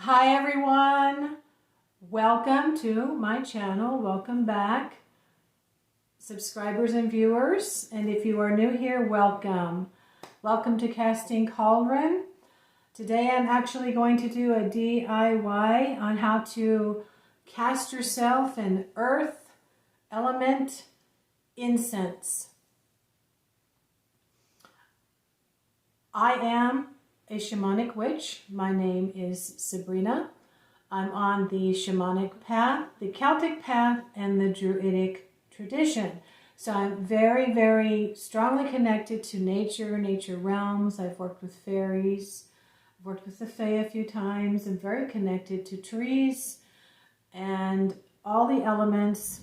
Hi everyone, welcome to my channel, welcome back subscribers and viewers, and if you are new here, welcome. Welcome to Casting Cauldron. Today I'm actually going to do a DIY on how to cast yourself an earth element incense. I am a shamanic witch. My name is Sabrina. I'm on the shamanic path, the Celtic path, and the Druidic tradition. So I'm very, very strongly connected to nature realms. I've worked with fairies. I've worked with the Fae a few times. I'm very connected to trees and all the elements.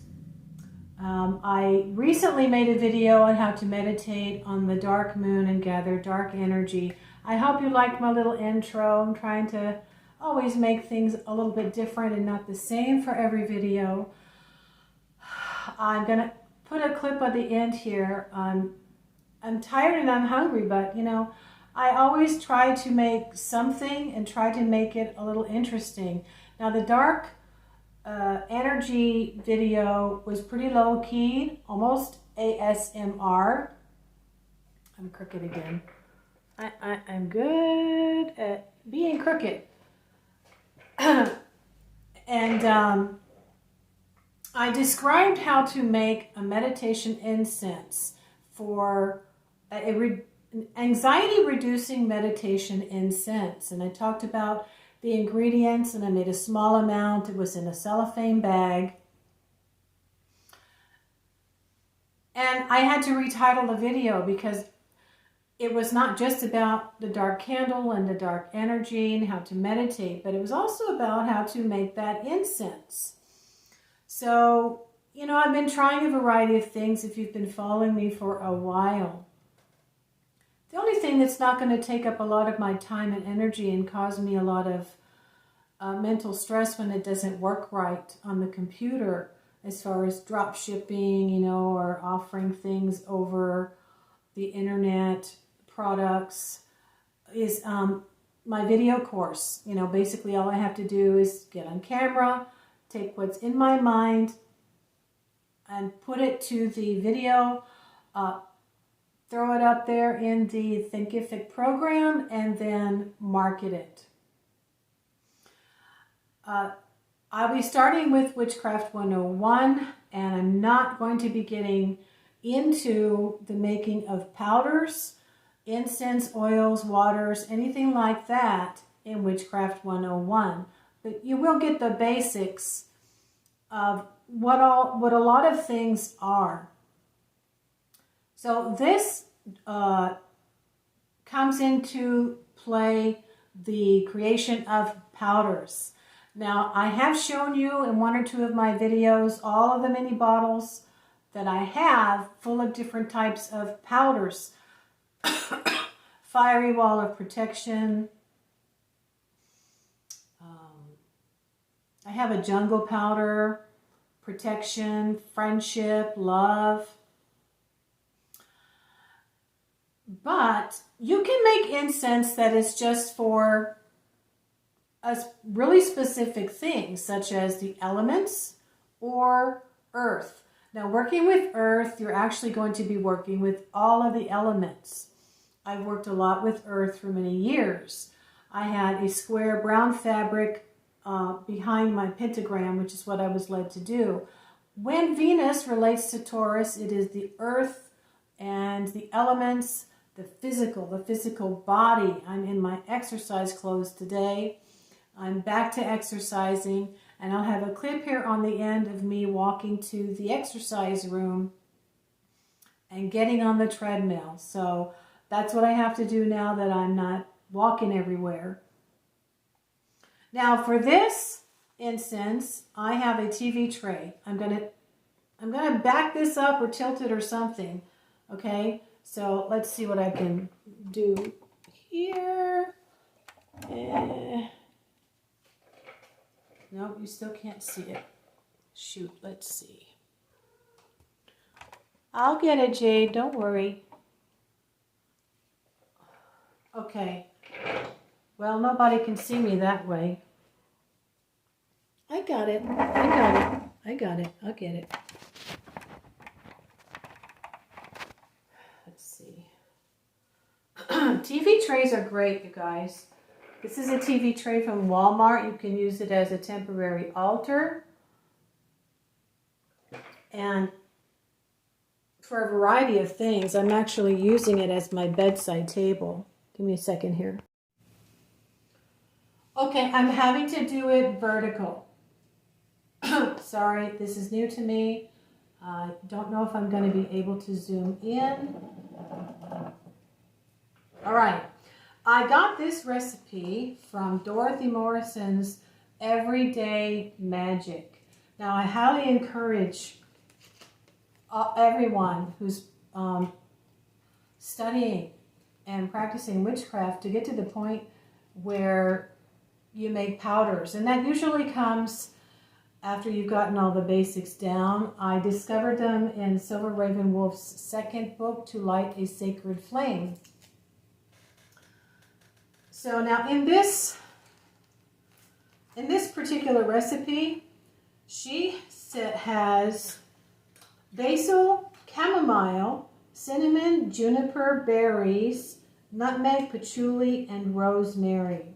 I recently made a video on how to meditate on the dark moon and gather dark energy. I hope you liked my little intro. I'm trying to always make things a little bit different and not the same for every video. I'm going to put a clip at the end here. I'm tired and I'm hungry, but you know, I always try to make something and try to make it a little interesting. Now the dark energy video was pretty low key, almost ASMR. I'm crooked again. I'm good at being crooked. And I described how to make a meditation incense for an anxiety reducing meditation incense. And I talked about the ingredients, and I made a small amount. It was in a cellophane bag. And I had to retitle the video because it was not just about the dark candle and the dark energy and how to meditate, but it was also about how to make that incense. So, you know, I've been trying a variety of things if you've been following me for a while. The only thing that's not going to take up a lot of my time and energy and cause me a lot of mental stress when it doesn't work right on the computer, as far as drop shipping, you know, or offering things over the internet, products, is my video course. You know, basically all I have to do is get on camera, take what's in my mind, and put it to the video, throw it up there in the Thinkific program, and then market it. I'll be starting with Witchcraft 101, and I'm not going to be getting into the making of powders, incense, oils, waters, anything like that in Witchcraft 101. But you will get the basics of what a lot of things are. So this comes into play the creation of powders. Now, I have shown you in one or two of my videos all of the mini bottles that I have full of different types of powders. Fiery Wall of Protection. I have a jungle powder, protection, friendship, love. But you can make incense that is just for a really specific things, such as the elements or earth. Now, working with earth, you're actually going to be working with all of the elements. I've worked a lot with earth for many years. I had a square brown fabric behind my pentagram, which is what I was led to do. When Venus relates to Taurus, it is the earth and the elements, the physical body. I'm in my exercise clothes today. I'm back to exercising, and I'll have a clip here on the end of me walking to the exercise room and getting on the treadmill. So that's what I have to do now that I'm not walking everywhere. Now for this incense, I have a TV tray. I'm gonna back this up or tilt it or something. Okay, so let's see what I can do here. No, you still can't see it. Shoot, let's see. I'll get it, Jade, don't worry. Okay. Well, nobody can see me that way. got it. I got it. I got it. I'll get it. Let's see. TV trays are great, you guys. This is a TV tray from Walmart. You can use it as a temporary altar. And for a variety of things, I'm actually using it as my bedside table. Give me a second here. Okay, I'm having to do it vertical. Sorry, this is new to me. I don't know if I'm going to be able to zoom in. All right, I got this recipe from Dorothy Morrison's Everyday Magic. Now, I highly encourage everyone who's studying and practicing witchcraft to get to the point where you make powders. And that usually comes after you've gotten all the basics down. I discovered them in Silver Raven Wolf's second book, To Light a Sacred Flame. So now in this particular recipe, she has basil, chamomile, cinnamon, juniper berries, nutmeg, patchouli, and rosemary.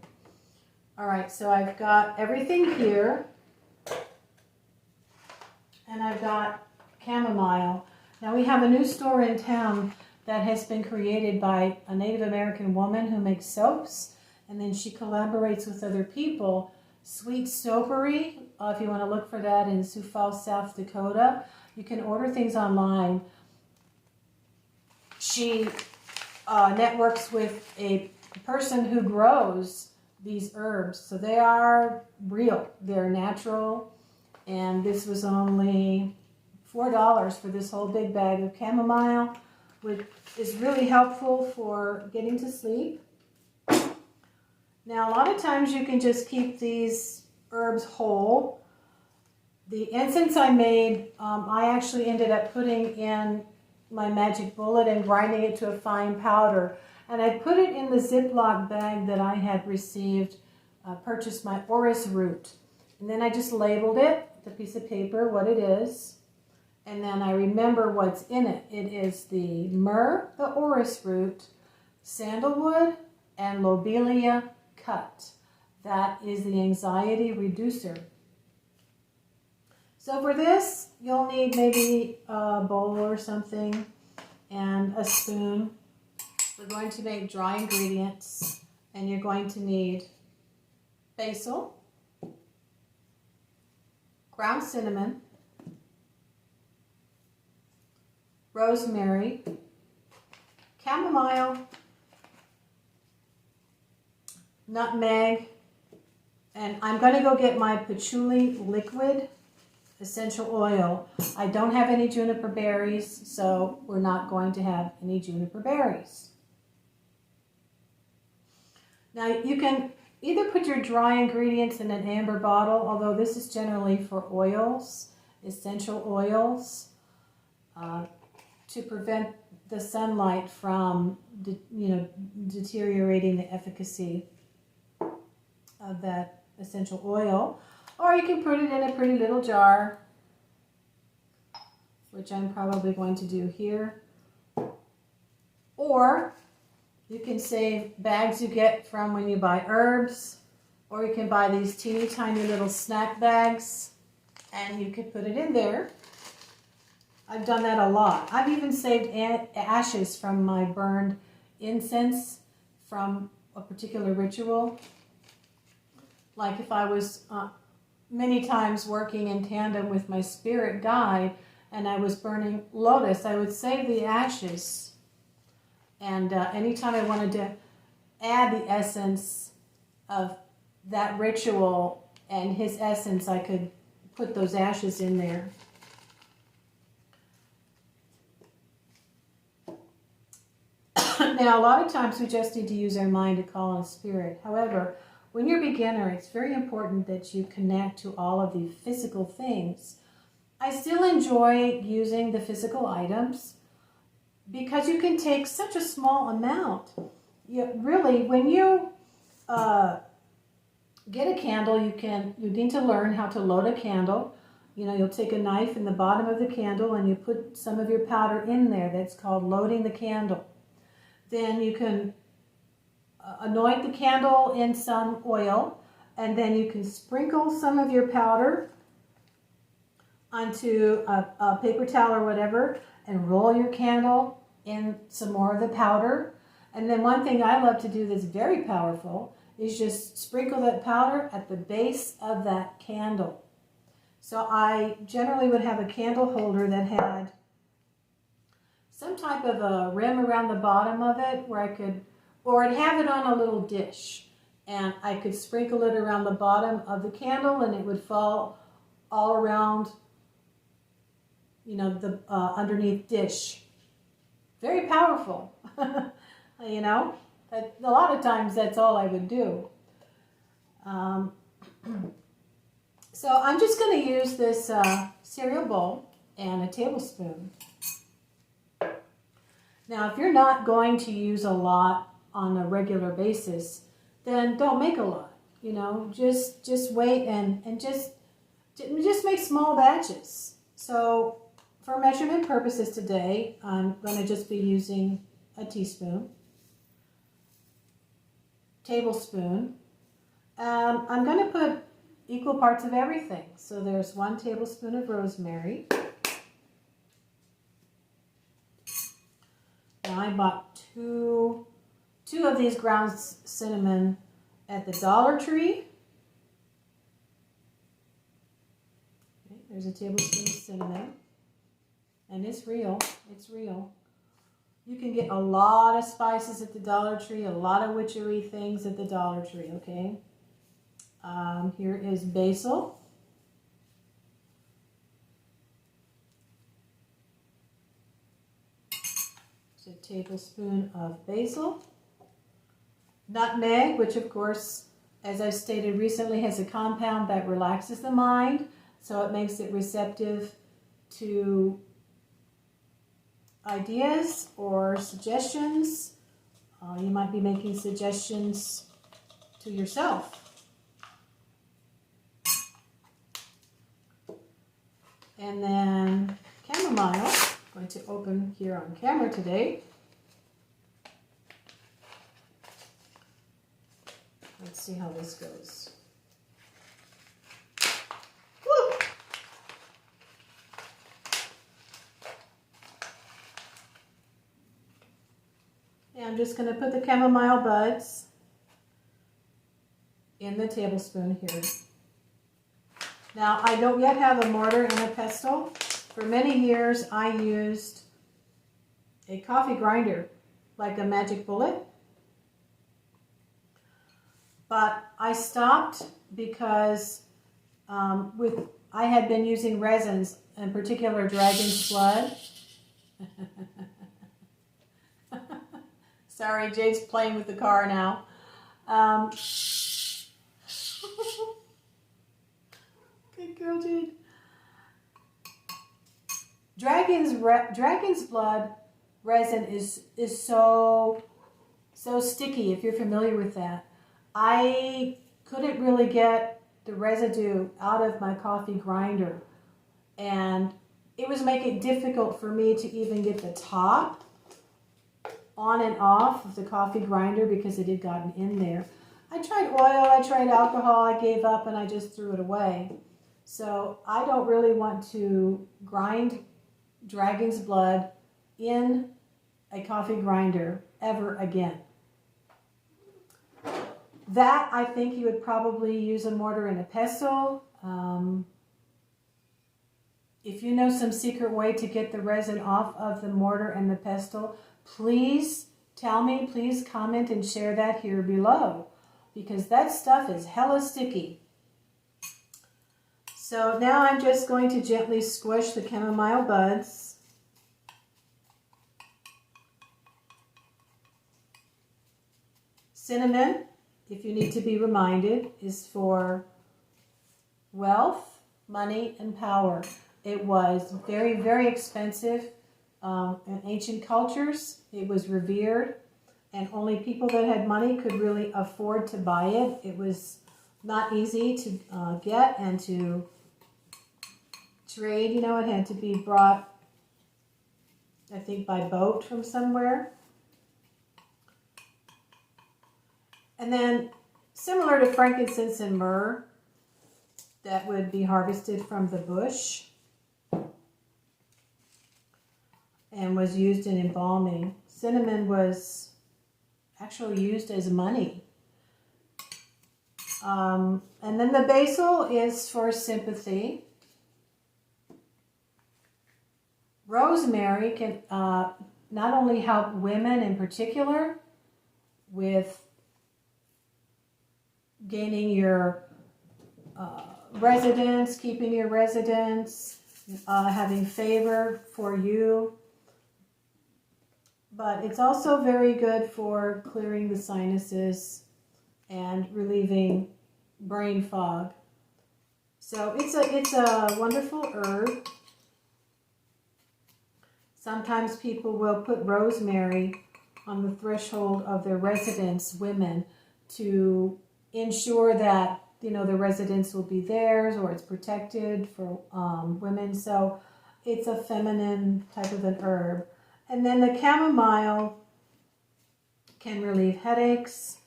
All right, so I've got everything here. And I've got chamomile. Now we have a new store in town that has been created by a Native American woman who makes soaps, and then she collaborates with other people. Sweet Soapery, if you want to look for that in Sioux Falls, South Dakota. You can order things online. She networks with a person who grows these herbs. So they are real, they're natural, and this was only $4 for this whole big bag of chamomile, which is really helpful for getting to sleep. Now, a lot of times you can just keep these herbs whole. The incense I made, I actually ended up putting in my magic bullet and grinding it to a fine powder. And I put it in the Ziploc bag that I had received, purchased my orris root. And then I just labeled it, the piece of paper, what it is. And then I remember what's in it. It is the myrrh, the orris root, sandalwood, and lobelia cut. That is the anxiety reducer. So for this, you'll need maybe a bowl or something and a spoon. We're going to make dry ingredients, and you're going to need basil, ground cinnamon, rosemary, chamomile, nutmeg, and I'm going to go get my patchouli liquid essential oil. I don't have any juniper berries, so we're not going to have any juniper berries. Now you can either put your dry ingredients in an amber bottle, although this is generally for oils, essential oils, to prevent the sunlight from deteriorating the efficacy of that essential oil. Or you can put it in a pretty little jar, which I'm probably going to do here. Or you can save bags you get from when you buy herbs, or you can buy these teeny tiny little snack bags and you can put it in there. I've done that a lot. I've even saved ashes from my burned incense from a particular ritual. Like if I was many times working in tandem with my spirit guide and I was burning lotus, I would save the ashes. And anytime I wanted to add the essence of that ritual and his essence, I could put those ashes in there. Now, a lot of times we just need to use our mind to call on spirit. However, when you're a beginner, it's very important that you connect to all of the physical things. I still enjoy using the physical items because you can take such a small amount. Really, when you get a candle. You need to learn how to load a candle. You know, you'll take a knife in the bottom of the candle and you put some of your powder in there. That's called loading the candle. Then you can anoint the candle in some oil, and then you can sprinkle some of your powder onto a paper towel or whatever and roll your candle in some more of the powder. And then one thing I love to do that's very powerful is just sprinkle that powder at the base of that candle. So I generally would have a candle holder that had some type of a rim around the bottom of it where I could, or I'd have it on a little dish and I could sprinkle it around the bottom of the candle and it would fall all around, you know, the underneath dish. Very powerful. You know, a lot of times that's all I would do. So I'm just going to use this cereal bowl and a tablespoon. Now, if you're not going to use a lot on a regular basis, then don't make a lot. You know, just wait and just make small batches. So for measurement purposes today, I'm going to just be using a teaspoon, tablespoon. I'm going to put equal parts of everything. So there's 1 tablespoon of rosemary. Now I bought two of these ground cinnamon at the Dollar Tree. Okay, there's a tablespoon of cinnamon. And it's real. It's real. You can get a lot of spices at the Dollar Tree, a lot of witchery things at the Dollar Tree, okay? Here is basil. It's a tablespoon of basil. Nutmeg, which of course, as I stated recently, has a compound that relaxes the mind, so it makes it receptive to ideas or suggestions. You might be making suggestions to yourself. And then chamomile, I'm going to open here on camera today. Let's see how this goes. Woo! Yeah, I'm just going to put the chamomile buds in the tablespoon here. Now, I don't yet have a mortar and a pestle. For many years, I used a coffee grinder, like a magic bullet. But I stopped because I had been using resins, in particular dragon's blood. Sorry, Jade's playing with the car now. Good girl, Jade. Dragon's blood resin is so sticky, if you're familiar with that. I couldn't really get the residue out of my coffee grinder, and it was making it difficult for me to even get the top on and off of the coffee grinder because it had gotten in there. I tried oil, I tried alcohol, I gave up and I just threw it away. So I don't really want to grind dragon's blood in a coffee grinder ever again. That, I think you would probably use a mortar and a pestle. If you know some secret way to get the resin off of the mortar and the pestle, please tell me, please comment and share that here below, because that stuff is hella sticky. So now I'm just going to gently squish the chamomile buds. Cinnamon, if you need to be reminded, is for wealth, money, and power. It was very, very expensive in ancient cultures. It was revered, and only people that had money could really afford to buy it. It was not easy to get and to trade. You know, it had to be brought, I think, by boat from somewhere. And then, similar to frankincense and myrrh, that would be harvested from the bush and was used in embalming. Cinnamon was actually used as money. And then the basil is for sympathy. Rosemary can not only help women in particular with gaining your residence, keeping your residence, having favor for you, but it's also very good for clearing the sinuses and relieving brain fog. So it's a wonderful herb. Sometimes people will put rosemary on the threshold of their residence, women, to ensure that, you know, the residence will be theirs or it's protected for women. So it's a feminine type of an herb. And then the chamomile can relieve headaches.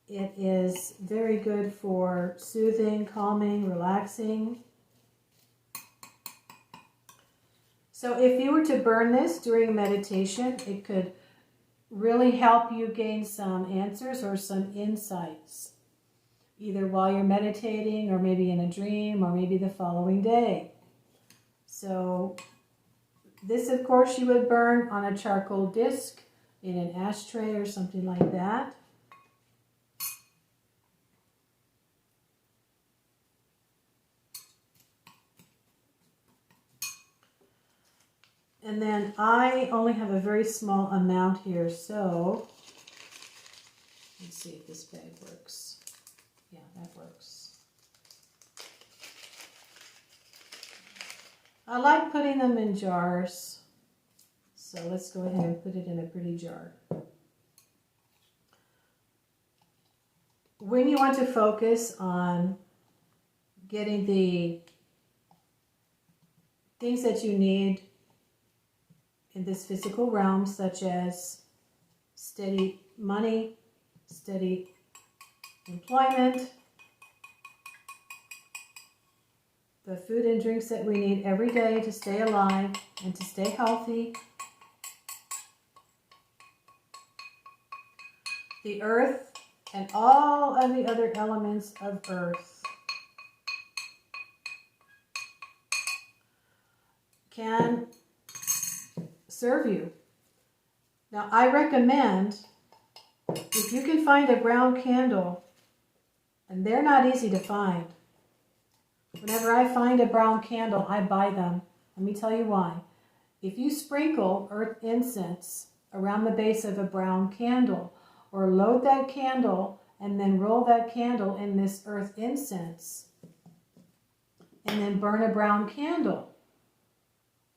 It is very good for soothing, calming, relaxing. So if you were to burn this during meditation, it could really help you gain some answers or some insights, either while you're meditating or maybe in a dream or maybe the following day. So this, of course, you would burn on a charcoal disc in an ashtray or something like that. And then I only have a very small amount here, so let's see if this bag works. Yeah, that works. I like putting them in jars, so let's go ahead and put it in a pretty jar. When you want to focus on getting the things that you need in this physical realm, such as steady money, steady employment, the food and drinks that we need every day to stay alive and to stay healthy, the earth and all of the other elements of earth can serve you. Now, I recommend, if you can find a brown candle, and they're not easy to find. Whenever I find a brown candle, I buy them. Let me tell you why. If you sprinkle earth incense around the base of a brown candle, or load that candle and then roll that candle in this earth incense, and then burn a brown candle,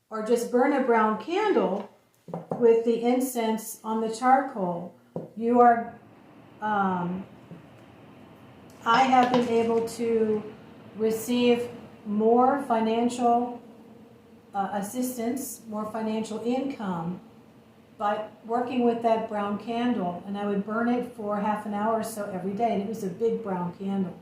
or just burn a brown candle with the incense on the charcoal, you are, I have been able to receive more financial assistance, more financial income by working with that brown candle. And I would burn it for half an hour or so every day, and it was a big brown candle.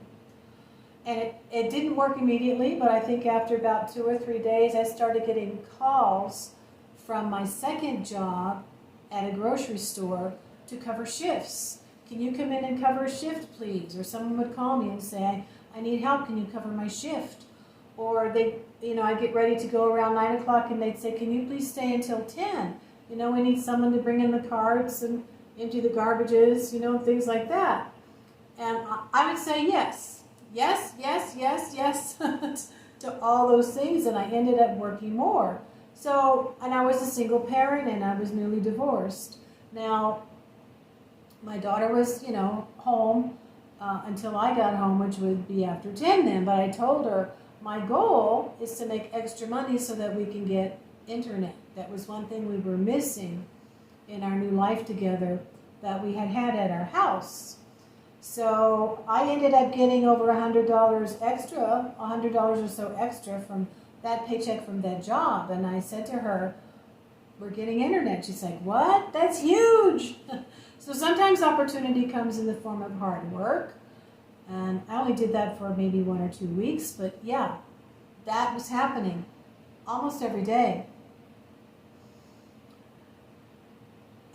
And it didn't work immediately, but I think after about 2 or 3 days, I started getting calls from my second job at a grocery store to cover shifts. Can you come in and cover a shift, please? Or someone would call me and say, I need help, can you cover my shift? Or they, I get ready to go around 9 o'clock and they'd say, can you please stay until 10? We need someone to bring in the carts and empty the garbages, things like that. And I would say yes. Yes, yes, yes, yes to all those things, and I ended up working more. So, and I was a single parent, and I was newly divorced. Now, my daughter was, home until I got home, which would be after 10 then, but I told her my goal is to make extra money so that we can get internet. That was one thing we were missing in our new life together that we had at our house. So I ended up getting over $100 extra, $100 or so extra from that paycheck from that job. And I said to her, we're getting internet. She's like, what? That's huge. So sometimes opportunity comes in the form of hard work. And I only did that for maybe 1 or 2 weeks. But yeah, that was happening almost every day.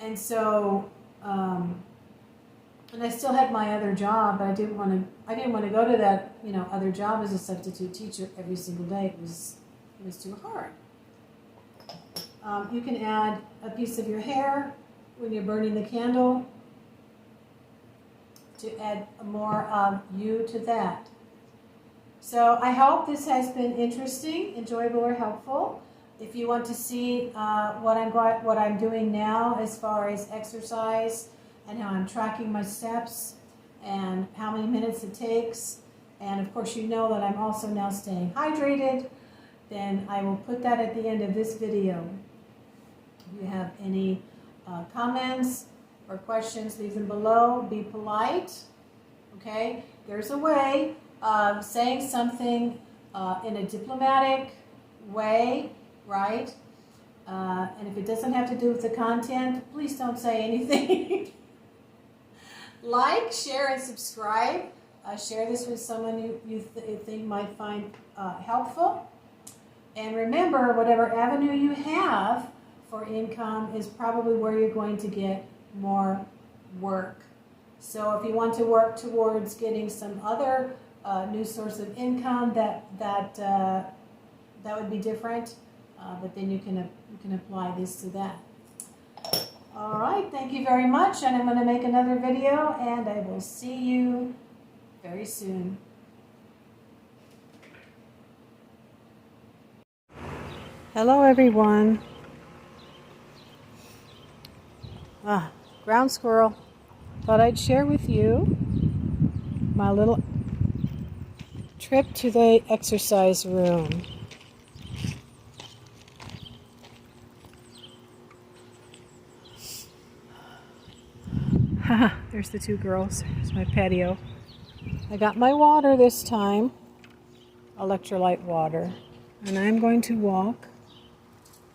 And so, and I still had my other job, but I didn't want to go to that, other job as a substitute teacher every single day. It was too hard. You can add a piece of your hair when you're burning the candle to add more of you to that. So I hope this has been interesting, enjoyable, or helpful. If you want to see what I'm doing now as far as exercise and how I'm tracking my steps and how many minutes it takes, and of course you know that I'm also now staying hydrated, then I will put that at the end of this video. If you have any comments or questions, leave them below. Be polite, okay? There's a way of saying something in a diplomatic way, right? And if it doesn't have to do with the content, please don't say anything. Like, share, and subscribe. Share this with someone you think might find helpful. And remember, whatever avenue you have for income is probably where you're going to get more work. So if you want to work towards getting some other new source of income, that would be different. But then you can apply this to that. All right, thank you very much, and I'm going to make another video, and I will see you very soon. Hello, everyone. Ground squirrel. Thought I'd share with you my little trip to the exercise room. There's the two girls. There's my patio. I got my water this time, electrolyte water, and I'm going to walk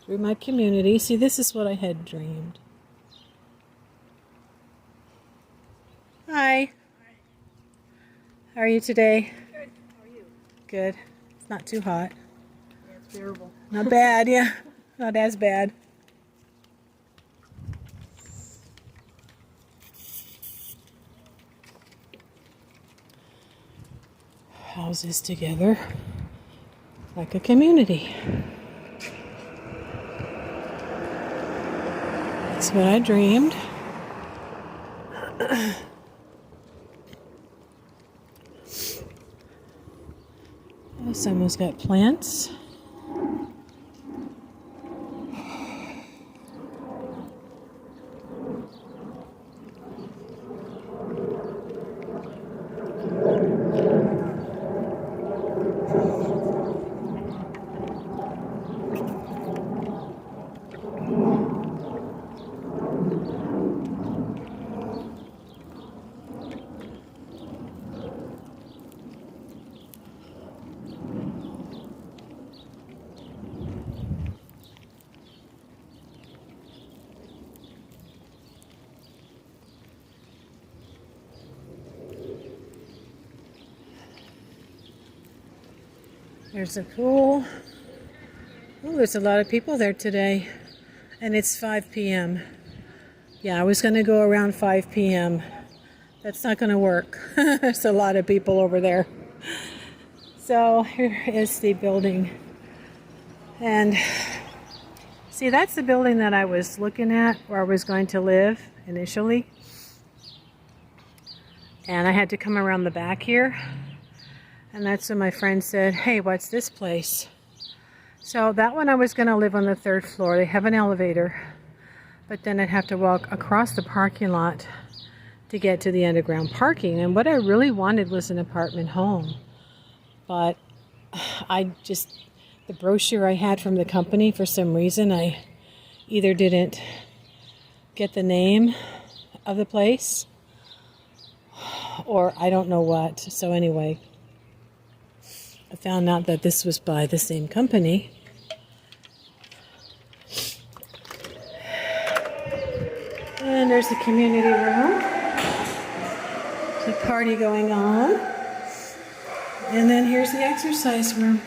through my community. See, this is what I had dreamed. Hi. How are you today? Good. How are you? Good. It's not too hot. Yeah, it's bearable. Not bad, yeah. Not as bad. Houses together like a community. That's what I dreamed. Oh, someone's got plants. There's a pool. Oh, there's a lot of people there today. And it's 5 p.m. Yeah, I was going to go around 5 p.m. That's not going to work. There's a lot of people over there. So here is the building. And see, that's the building that I was looking at where I was going to live initially. And I had to come around the back here. And that's when my friend said, hey, what's this place? So that one I was going to live on the 3rd floor. They have an elevator. But then I'd have to walk across the parking lot to get to the underground parking. And what I really wanted was an apartment home. But the brochure I had from the company, for some reason, I either didn't get the name of the place, or I don't know what. So anyway, I found out that this was by the same company. And there's the community room. There's a party going on. And then here's the exercise room.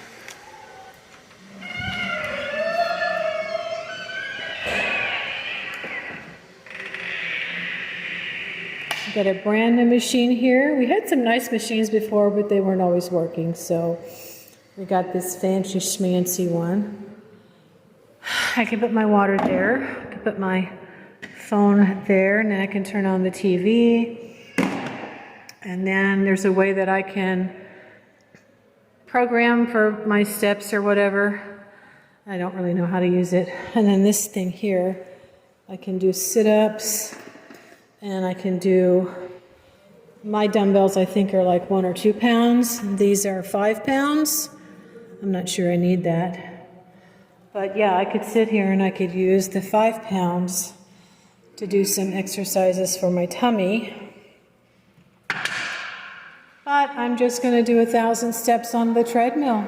Got a brand new machine here. We had some nice machines before, but they weren't always working. So we got this fancy schmancy one. I can put my water there. I can put my phone there, and then I can turn on the TV. And then there's a way that I can program for my steps or whatever. I don't really know how to use it. And then this thing here, I can do sit-ups. And I can do, my dumbbells I think are like 1 or 2 pounds. These are 5 pounds. I'm not sure I need that. But yeah, I could sit here and I could use the 5 pounds to do some exercises for my tummy. But I'm just going to do 1,000 steps on the treadmill.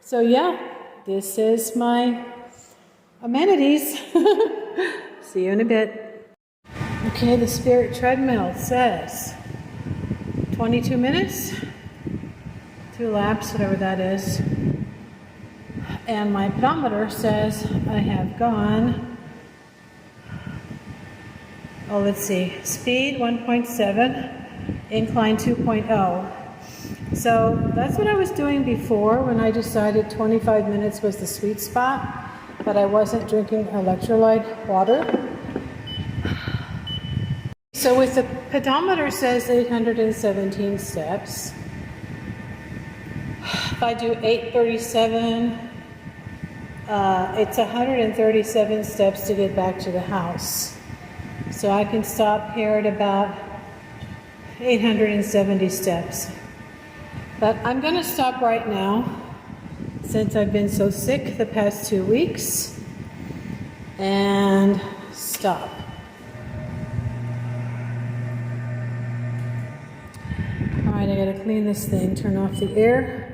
So yeah, this is my amenities. See you in a bit. Okay, the Spirit treadmill says 22 minutes, 2 laps, whatever that is. And my pedometer says I have gone, oh, let's see, speed 1.7, incline 2.0. So that's what I was doing before when I decided 25 minutes was the sweet spot, but I wasn't drinking electrolyte water. So with the pedometer says 817 steps. If I do 837, it's 137 steps to get back to the house. So I can stop here at about 870 steps. But I'm going to stop right now since I've been so sick the past 2 weeks. And stop. Alright, I gotta clean this thing, turn off the air.